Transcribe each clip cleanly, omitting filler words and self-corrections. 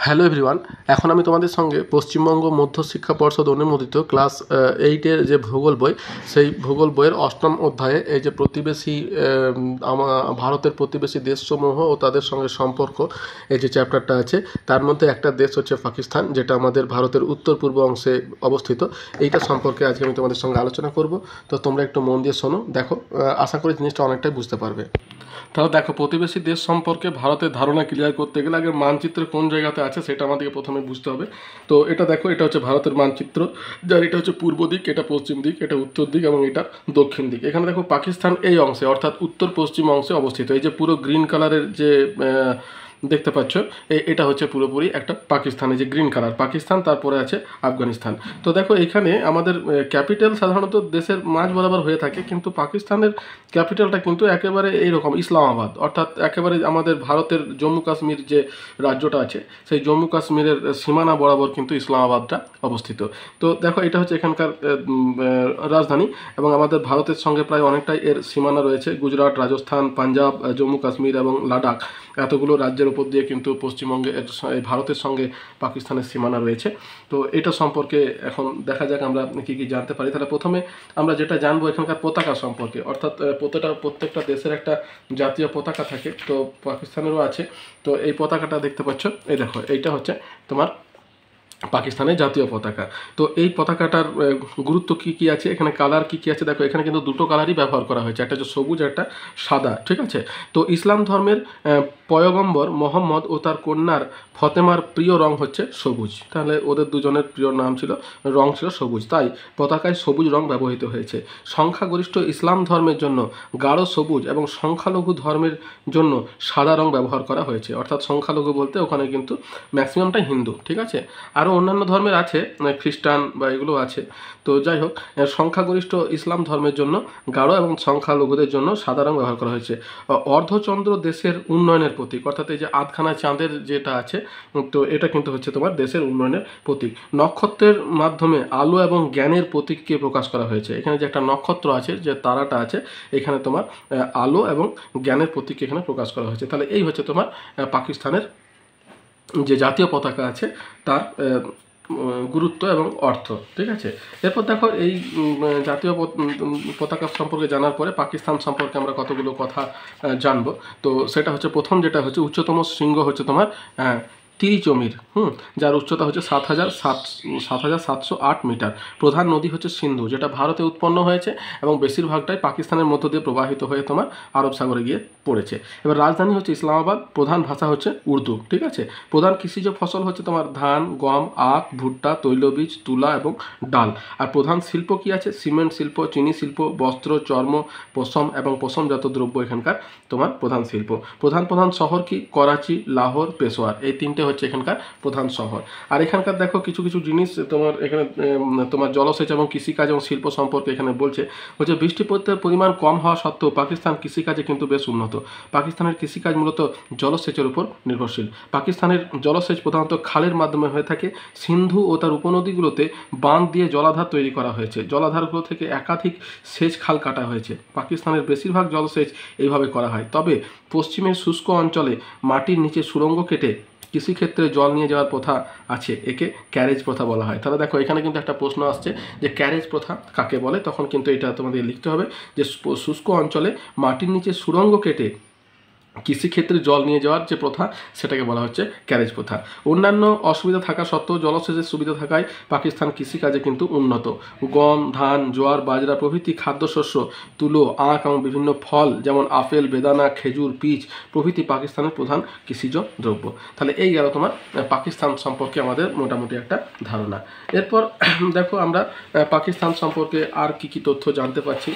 Hello everyone, এখন আমি তোমাদের সঙ্গে পশ্চিমবঙ্গ মধ্য শিক্ষা পর্ষদ অনুমোদিত ক্লাস 8-এর যে ভূগোল বই, সেই ভূগোল বইয়ের 8ম অধ্যায়ে এই যে প্রতিবেশী ভারতের প্রতিবেশী দেশসমূহ ও তাদের সঙ্গে সম্পর্ক, এই যে চ্যাপ্টারটা আছে, তার মধ্যে একটা দেশ হচ্ছে পাকিস্তান, যেটা আমাদের ভারতের উত্তর পূর্ব অংশে অবস্থিত। এইটা সম্পর্কে আজকে আমি তোমাদের সঙ্গে আলোচনা করব। তো তোমরা একটু মন দিয়ে শোনো, দেখো, আশা করি জিনিসটা অনেকটাই বুঝতে পারবে। তাহলে দেখো, প্রতিবেশী দেশ সম্পর্কে ভারতের ধারণা ক্লিয়ার করতে গেলে আগে মানচিত্রে কোন জায়গাতে আছে সেটা আমাদেরকে প্রথমে বুঝতে হবে। তো এটা দেখো, এটা হচ্ছে ভারতের মানচিত্র, যার এটা হচ্ছে পূর্ব দিক, এটা পশ্চিম দিক, এটা উত্তর দিক এবং এটা দক্ষিণ দিক। এখানে দেখো পাকিস্তান এই অংশে, অর্থাৎ উত্তর পশ্চিম অংশে অবস্থিত। এই যে পুরো গ্রিন কালারের যে দেখতে পাচ্ছ, এটা হচ্ছে পুরোপুরি একটা পাকিস্তানের যে গ্রিন কালার পাকিস্তান, তারপরে আছে আফগানিস্তান। তো দেখো, এখানে আমাদের ক্যাপিটাল সাধারণত দেশের মাঝ বরাবর হয়ে থাকে, কিন্তু পাকিস্তানের ক্যাপিটালটা কিন্তু একেবারে এইরকম ইসলামাবাদ, অর্থাৎ একেবারে আমাদের ভারতের জম্মু কাশ্মীর যে রাজ্যটা আছে, সেই জম্মু কাশ্মীরের সীমানা বরাবর কিন্তু ইসলামাবাদটা অবস্থিত। তো দেখো, এটা হচ্ছে এখানকার রাজধানী, এবং আমাদের ভারতের সঙ্গে প্রায় অনেকটাই এর সীমানা রয়েছে। গুজরাট, রাজস্থান, পাঞ্জাব, জম্মু কাশ্মীর এবং লাদাখ, এতগুলো রাজ্যের উপর দিয়ে কিন্তু পশ্চিমবঙ্গের ভারতের সঙ্গে পাকিস্তানের সীমানা রয়েছে। তো এটা সম্পর্কে এখন দেখা যাক আমরা কী কী জানতে পারি। তাহলে প্রথমে আমরা যেটা জানবো এখানকার পতাকা সম্পর্কে, অর্থাৎ প্রত্যেকটা দেশের একটা জাতীয় পতাকা থাকে, তো পাকিস্তানেরও আছে। তো এই পতাকাটা দেখতে পাচ্ছ, এই দেখো, এইটা হচ্ছে তোমার পাকিস্তানের জাতীয় পতাকা। তো এই পতাকাটার গুরুত্ব কী কী আছে, এখানে কালার কী কী আছে দেখো, এখানে কিন্তু দুটো কালারই ব্যবহার করা হয়েছে, একটা হচ্ছে সবুজ, একটা সাদা, ঠিক আছে। তো ইসলাম ধর্মের পয়গম্বর মোহাম্মদ ও তার কন্যার ফতেমার প্রিয় রং হচ্ছে সবুজ। তাহলে ওদের দুজনের প্রিয় নাম ছিল, রং ছিল সবুজ, তাই পতাকায় সবুজ রং ব্যবহৃত হয়েছে। সংখ্যাগরিষ্ঠ ইসলাম ধর্মের জন্য গাঢ় সবুজ এবং সংখ্যালঘু ধর্মের জন্য সাদা রং ব্যবহার করা হয়েছে। অর্থাৎ সংখ্যালঘু বলতে ওখানে কিন্তু ম্যাক্সিমামটাই হিন্দু, ঠিক আছে। আরও অন্যান্য ধর্মের আছে, খ্রিস্টান বা এগুলো আছে। তো যাই হোক, সংখ্যাগরিষ্ঠ ইসলাম ধর্মের জন্য গাঢ় এবং সংখ্যালঘুদের জন্য সাদা রং ব্যবহার করা হয়েছে। অর্ধচন্দ্র দেশের উন্নয়নের প্রতীক, অর্থাৎ এই যে আধখানা চাঁদের যেটা আছে, তো এটা কিন্তু হচ্ছে তোমার দেশের উন্নয়নের প্রতীক। নক্ষত্রের মাধ্যমে আলো এবং জ্ঞানের প্রতীককে প্রকাশ করা হয়েছে। এখানে যে একটা নক্ষত্র আছে, যে তারাটা আছে, এখানে তোমার আলো এবং জ্ঞানের প্রতীককে এখানে প্রকাশ করা হয়েছে। তাহলে এই হচ্ছে তোমার পাকিস্তানের যে জাতীয় পতাকা আছে তার গুরুত্ব এবং অর্থ, ঠিক আছে। এরপর দেখো, এই জাতীয় পতাকা সম্পর্কে জানার পরে পাকিস্তান সম্পর্কে আমরা কতগুলো কথা জানবো। তো সেটা হচ্ছে, প্রথম যেটা হচ্ছে, উচ্চতম শৃঙ্গ হচ্ছে তোমার তিরিচমির, যার উচ্চতা হচ্ছে 7,708 মিটার। প্রধান নদী হচ্ছে সিন্ধু, যেটা ভারতে উৎপন্ন হয়েছে এবং বেশিরভাগটাই পাকিস্তানের মধ্য দিয়ে প্রবাহিত হয়ে তোমার আরব সাগরে গিয়ে পড়েছে। এবার রাজধানী হচ্ছে ইসলামাবাদ, প্রধান ভাষা হচ্ছে উর্দু, ঠিক আছে। প্রধান কৃষিজ ফসল হচ্ছে তোমার ধান, গম, আখ, ভুট্টা, তৈলবীজ, তুলা এবং ডাল। আর প্রধান শিল্প কি আছে, সিমেন্ট শিল্প, চিনি শিল্প, বস্ত্র, চর্ম, পশম এবং পশমজাত দ্রব্য এখানকার তোমার প্রধান শিল্প। প্রধান শহর কি, করাচি, লাহোর, পেশোয়ার, এই তিনটে হচ্ছে এখানকার প্রধান শহর। আর এখানকার দেখো কিছু কিছু জিনিস তোমার এখানে তোমার জলসেচ এবং কৃষিকাজ এবং শিল্প সম্পর্কে এখানে বলছে বৃষ্টিপাতের পরিমাণ কম হওয়া সত্ত্বেও পাকিস্তান কৃষিকাজে কিন্তু বেশ উন্নত। পাকিস্তানের কৃষিকাজ মূলত জলসেচের উপর নির্ভরশীল। পাকিস্তানের জলসেচ প্রধানত খালের মাধ্যমে হয়ে থাকে। সিন্ধু ও তার উপনদীগুলোতে বাঁধ দিয়ে জলাধার তৈরি করা হয়েছে। জলাধারগুলো থেকে একাধিক সেচ খাল কাটা হয়েছে। পাকিস্তানের বেশিরভাগ জলসেচ এইভাবে করা হয়। তবে পশ্চিমের শুষ্ক অঞ্চলে মাটির নিচে সুড়ঙ্গ কেটে কৃষিক্ষেত্রে জল নিয়ে যাওয়ার প্রথা আছে, একে ক্যারেজ প্রথা বলা হয়। তাহলে দেখো, এখানে কিন্তু একটা প্রশ্ন আসছে যে ক্যারেজ প্রথা কাকে বলে, তখন কিন্তু এটা তোমাদের লিখতে হবে যে শুষ্ক অঞ্চলে মাটির নিচে সুড়ঙ্গ কেটে কৃষিক্ষেত্রে জল নিয়ে যাওয়ার যে প্রথা, সেটাকে বলা হচ্ছে ক্যারেজ প্রথা। অন্যান্য অসুবিধা থাকা সত্ত্বেও জলসেচের সুবিধা থাকায় পাকিস্তান কৃষিকাজে কিন্তু উন্নত। গম, ধান, জোয়ার, বাজরা প্রভৃতি খাদ্যশস্য, তুলো, আখ এবং বিভিন্ন ফল যেমন আপেল, বেদানা, খেজুর, পিচ প্রভৃতি পাকিস্তানের প্রধান কৃষিজ দ্রব্য। তাহলে এই গেল তোমার পাকিস্তান সম্পর্কে আমাদের মোটামুটি একটা ধারণা। এরপর দেখো, আমরা পাকিস্তান সম্পর্কে আর কি কি তথ্য জানতে পারছি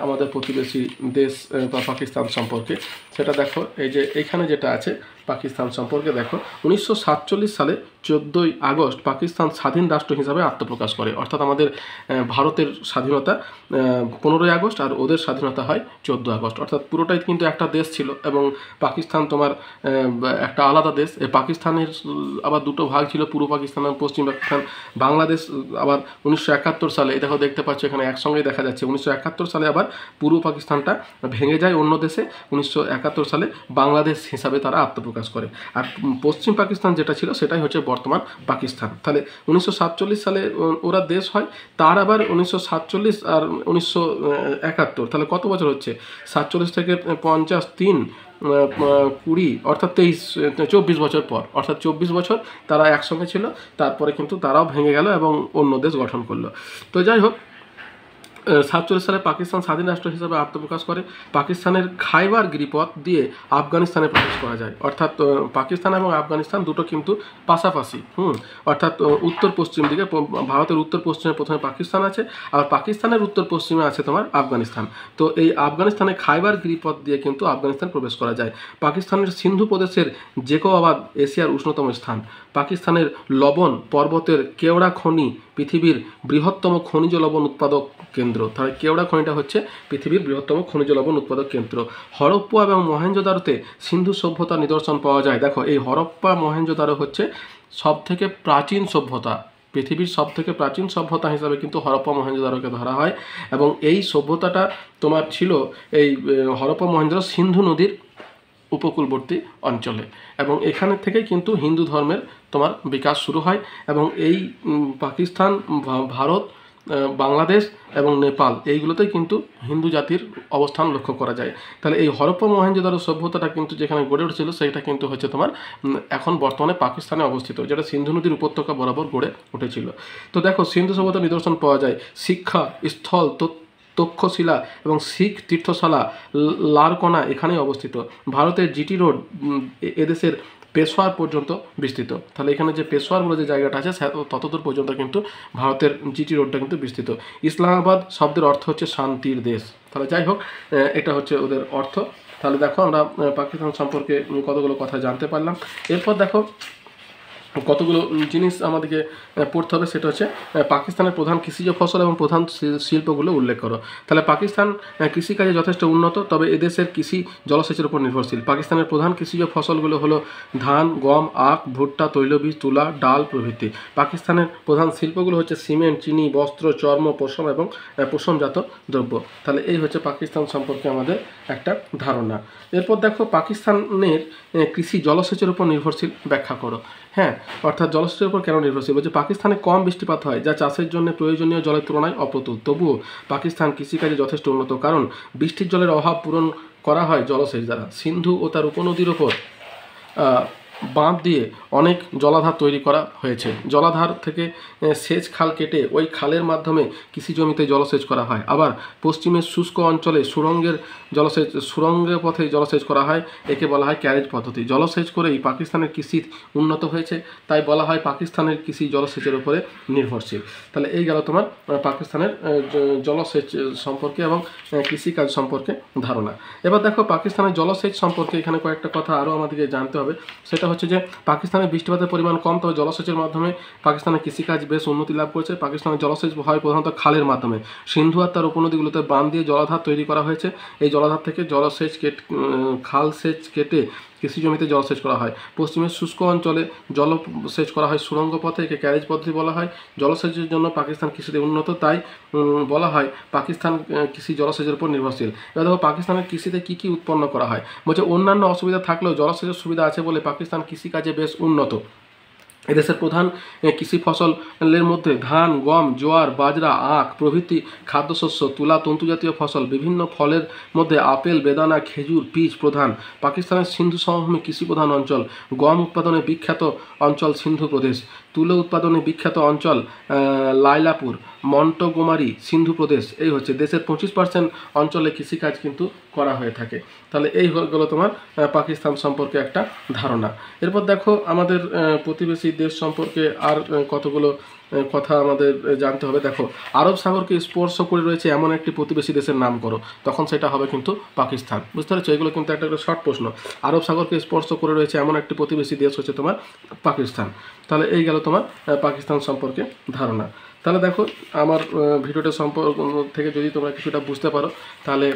আমাদের প্রতিবেশী দেশ বা পাকিস্তান সম্পর্কে, সেটা দেখো। এই যে এখানে যেটা আছে পাকিস্তান সম্পর্কে দেখো, 1947 সালে 14ই আগস্ট পাকিস্তান স্বাধীন রাষ্ট্র হিসাবে আত্মপ্রকাশ করে। অর্থাৎ আমাদের ভারতের স্বাধীনতা 15ই আগস্ট আর ওদের স্বাধীনতা হয় 14 আগস্ট। অর্থাৎ পুরোটাই কিন্তু একটা দেশ ছিল, এবং পাকিস্তান তোমার একটা আলাদা দেশ। পাকিস্তানের আবার দুটো ভাগ ছিল, পূর্ব পাকিস্তান এবং পশ্চিম পাকিস্তান। বাংলাদেশ আবার 1971 সালে, এই দেখো দেখতে পাচ্ছ এখানে একসঙ্গেই দেখা যাচ্ছে, 1971 সালে আবার পূর্ব পাকিস্তানটা ভেঙে যায় অন্য দেশে। 1971 সালে বাংলাদেশ হিসাবে তারা আত্মপ্রকাশ আত্মপ্রকাশ করে। আর পশ্চিম পাকিস্তান যেটা ছিল সেটাই হচ্ছে বর্তমান পাকিস্তান। তাহলে 1947 সালে ওরা দেশ হয়, তার আবার 1947 আর 1971, তাহলে কত বছর হচ্ছে? 47 থেকে 50, 3, 20, অর্থাৎ 24 বছর পর, অর্থাৎ 24 বছর তারা একসঙ্গে ছিল। তারপরে কিন্তু তারাও ভেঙে গেল এবং অন্য দেশ গঠন করলো। তো যাই হোক, 47 সালে পাকিস্তান স্বাধীন রাষ্ট্র হিসেবে আত্মপ্রকাশ করে। পাকিস্তানের খাইবার গিরিপথ দিয়ে আফগানিস্তানে প্রবেশ করা যায়, অর্থাৎ পাকিস্তান এবং আফগানিস্তান দুটো কিন্তু পাশাপাশি, অর্থাৎ উত্তর পশ্চিম দিকে ভারতের উত্তর পশ্চিমে প্রথমে পাকিস্তান আছে, আর পাকিস্তানের উত্তর পশ্চিমে আছে তোমার আফগানিস্তান। তো এই আফগানিস্তানে খাইবার গিরিপথ দিয়ে কিন্তু আফগানিস্তান প্রবেশ করা যায়। পাকিস্তানের সিন্ধু প্রদেশের জেকোবাবাদ এশিয়ার উষ্ণতম স্থান। পাকিস্তানের লবণ পর্বতের কেওড়া খনি পৃথিবীর বৃহত্তম খনিজ লবণ উৎপাদক কেন্দ্র। তাহলে কেওড়া খনিটা হচ্ছে পৃথিবীর বৃহত্তম খনিজ লবণ উৎপাদক কেন্দ্র। হরপ্পা এবং মহেঞ্জোদারোতে সিন্ধু সভ্যতার নিদর্শন পাওয়া যায়। দেখো, এই হরপ্পা মহেঞ্জোদারো হচ্ছে সবথেকে প্রাচীন সভ্যতা, পৃথিবীর সবথেকে প্রাচীন সভ্যতা হিসাবে কিন্তু হরপ্পা মহেঞ্জোদারোকে ধরা হয়। এবং এই সভ্যতাটা তোমার ছিল এই হরপ্পা মহেঞ্জোদারো সিন্ধু নদীর উপকূলবর্তী অঞ্চলে, এবং এখানে থেকেই কিন্তু হিন্দু ধর্মের তোমার বিকাশ শুরু হয়। এবং এই পাকিস্তান, ভারত, বাংলাদেশ এবং নেপাল, এইগুলোতেই কিন্তু হিন্দু জাতির অবস্থান লক্ষ্য করা যায়। তাহলে এই হরপ্পা মহেঞ্জোদারো সভ্যতাটা কিন্তু যেখানে গড়ে উঠেছিল সেটা কিন্তু হচ্ছে তোমার এখন বর্তমানে পাকিস্তানে অবস্থিত, যেটা সিন্ধু নদীর উপত্যকা বরাবর গড়ে উঠেছিল। তো দেখো, সিন্ধু সভ্যতার নিদর্শন পাওয়া যায় শিক্ষা স্থল, তক্ষশিলা এবং শিখ তীর্থশালা লারকোনা এখানেই অবস্থিত। ভারতের জিটি রোড এদেশের পেশোয়ার পর্যন্ত বিস্তৃত। তাহলে এখানে যে পেশোয়ার বলে যে জায়গাটা আছে ততদূর পর্যন্ত কিন্তু ভারতের জিটি রোডটা কিন্তু বিস্তৃত। ইসলামাবাদ শব্দের অর্থ হচ্ছে শান্তির দেশ। তাহলে যাই হোক, এটা হচ্ছে ওদের অর্থ। তাহলে দেখো, আমরা পাকিস্তান সম্পর্কে কতগুলো কথা জানতে পারলাম। এরপর দেখো কতগুলো জিনিস আমাদেরকে পড়তে হবে, সেটা হচ্ছে পাকিস্তানের প্রধান কৃষিজ ফসল এবং প্রধান শিল্পগুলো উল্লেখ করো। তাহলে পাকিস্তান কৃষিকাজে যথেষ্ট উন্নত, তবে এদেশের কৃষি জলসেচের উপর নির্ভরশীল। পাকিস্তানের প্রধান কৃষিজ ফসলগুলো হলো ধান, গম, আখ, ভুট্টা, তৈলবীজ, তুলা, ডাল প্রভৃতি। পাকিস্তানের প্রধান শিল্পগুলো হচ্ছে সিমেন্ট, চিনি, বস্ত্র, চর্ম, পশম এবং পশমজাত দ্রব্য। তাহলে এই হচ্ছে পাকিস্তান সম্পর্কে আমাদের একটা ধারণা। এরপর দেখো, পাকিস্তানের কৃষি জলসেচের উপর নির্ভরশীল, ব্যাখ্যা করো। হ্যাঁ, অর্থাৎ জলসেচের উপর কেন নির্ভরশীল? বলছে পাকিস্তানে কম বৃষ্টিপাত হয়, যা চাষের জন্য প্রয়োজনীয় জলের তুলনায় অপ্রতুল। তবুও পাকিস্তান কৃষিকাজে যথেষ্ট উন্নত, কারণ বৃষ্টির জলের অভাব পূরণ করা হয় জলসেচ দ্বারা। সিন্ধু ও তার উপনদীর ওপর বাঁধ দিয়ে অনেক জলাধার তৈরি করা হয়েছে। জলাধার থেকে সেচ খাল কেটে ওই খালের মাধ্যমে কৃষি জমিতে জলসেচ করা হয়। আবার পশ্চিমের শুষ্ক অঞ্চলে সুড়ঙ্গের পথে জলসেচ করা হয়, একে বলা হয় ক্যারেজ পদ্ধতি। জলসেচ করেই পাকিস্তানের কৃষি উন্নত হয়েছে, তাই বলা হয় পাকিস্তানের কৃষি জলসেচের উপরে নির্ভরশীল। তাহলে এই গেল তোমার পাকিস্তানের জলসেচ সম্পর্কে এবং কৃষিকাজ সম্পর্কে ধারণা। এবার দেখো, পাকিস্তানের জলসেচ সম্পর্কে এখানে কয়েকটা কথা আরও আমাদেরকে জানতে হবে। সেটা হচ্ছে যে পাকিস্তানের বৃষ্টিপাতের পরিমাণ কম, তবে জলসেচের মাধ্যমে পাকিস্তানের কৃষিকাজ বেশ উন্নতি লাভ করেছে। পাকিস্তানের জলসেচ হয় প্রধানত খালের মাধ্যমে। সিন্ধু আর তার উপনদীগুলোতে বাঁধ দিয়ে জলাধার তৈরি করা হয়েছে। এই জলাধার থেকে খাল সেচ কেটে কৃষি জমিতে জলসেচ করা হয়। পশ্চিমের শুষ্ক অঞ্চলে জলসেচ করা হয় সুড়ঙ্গ পথে, একে ক্যারেজ পদ্ধতি বলা হয়। জলসেচের জন্য পাকিস্তান কৃষিতে উন্নত, তাই বলা হয় পাকিস্তান কৃষি জলসেচের উপর নির্ভরশীল। এবার দেখো, পাকিস্তানের কৃষিতে কী কী উৎপন্ন করা হয়। বলছে অন্যান্য অসুবিধা থাকলেও জলসেচের সুবিধা আছে বলে পাকিস্তান কৃষিকাজে বেশ উন্নত। এদেশের প্রধান কৃষি ফসলের মধ্যে ধান, গম, জোয়ার, বাজরা, আখ প্রভৃতি খাদ্যশস্য, তুলা, তন্তুজাতীয় ফসল, বিভিন্ন ফলের মধ্যে আপেল, বেদানা, খেজুর, পিচ প্রধান। পাকিস্তানের সিন্ধু সমভূমি কৃষি প্রধান অঞ্চল। গম উৎপাদনে বিখ্যাত অঞ্চল সিন্ধু প্রদেশ। তুলো উৎপাদনে বিখ্যাত অঞ্চল লাইলাপুর, মন্টগোমারি, সিন্ধু প্রদেশ। এই হচ্ছে দেশের 25% অঞ্চলে কৃষিকাজ কিন্তু করা হয়ে থাকে। তাহলে এই হলো তোমার পাকিস্তান সম্পর্কে একটা ধারণা। এরপর দেখো, আমাদের প্রতিবেশী দেশ সম্পর্কে আর কতগুলো কথা আমাদের জানতে হবে। দেখো, আরব সাগরকে স্পর্শ করে রয়েছে এমন একটি প্রতিবেশী দেশের নাম করো। তখন সেটা হবে কিন্তু পাকিস্তান। বুঝতে পারছো? এগুলো কিন্তু একটা শর্ট প্রশ্ন। আরব সাগরকে স্পর্শ করে রয়েছে এমন একটি প্রতিবেশী দেশ হচ্ছে তোমার পাকিস্তান। তাহলে এই গেল তোমার পাকিস্তান সম্পর্কে ধারণা। তাহলে দেখো, আমার ভিডিওটা থেকে যদি তোমরা কিছুটা বুঝতে পারো তাহলে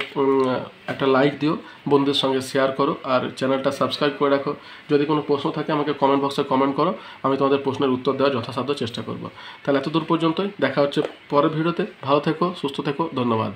একটা লাইক দিও, বন্ধুদের সঙ্গে শেয়ার করো, আর চ্যানেলটা সাবস্ক্রাইব করে রাখো। যদি কোনো প্রশ্ন থাকে আমাকে কমেন্ট বক্সে কমেন্ট করো, আমি তোমাদের প্রশ্নের উত্তর দেওয়ার যথাসাধ্য চেষ্টা করব। তাহলে এতদূর পর্যন্তই, দেখা হচ্ছে পরের ভিডিওতে। ভালো থেকো, সুস্থ থেকো, ধন্যবাদ।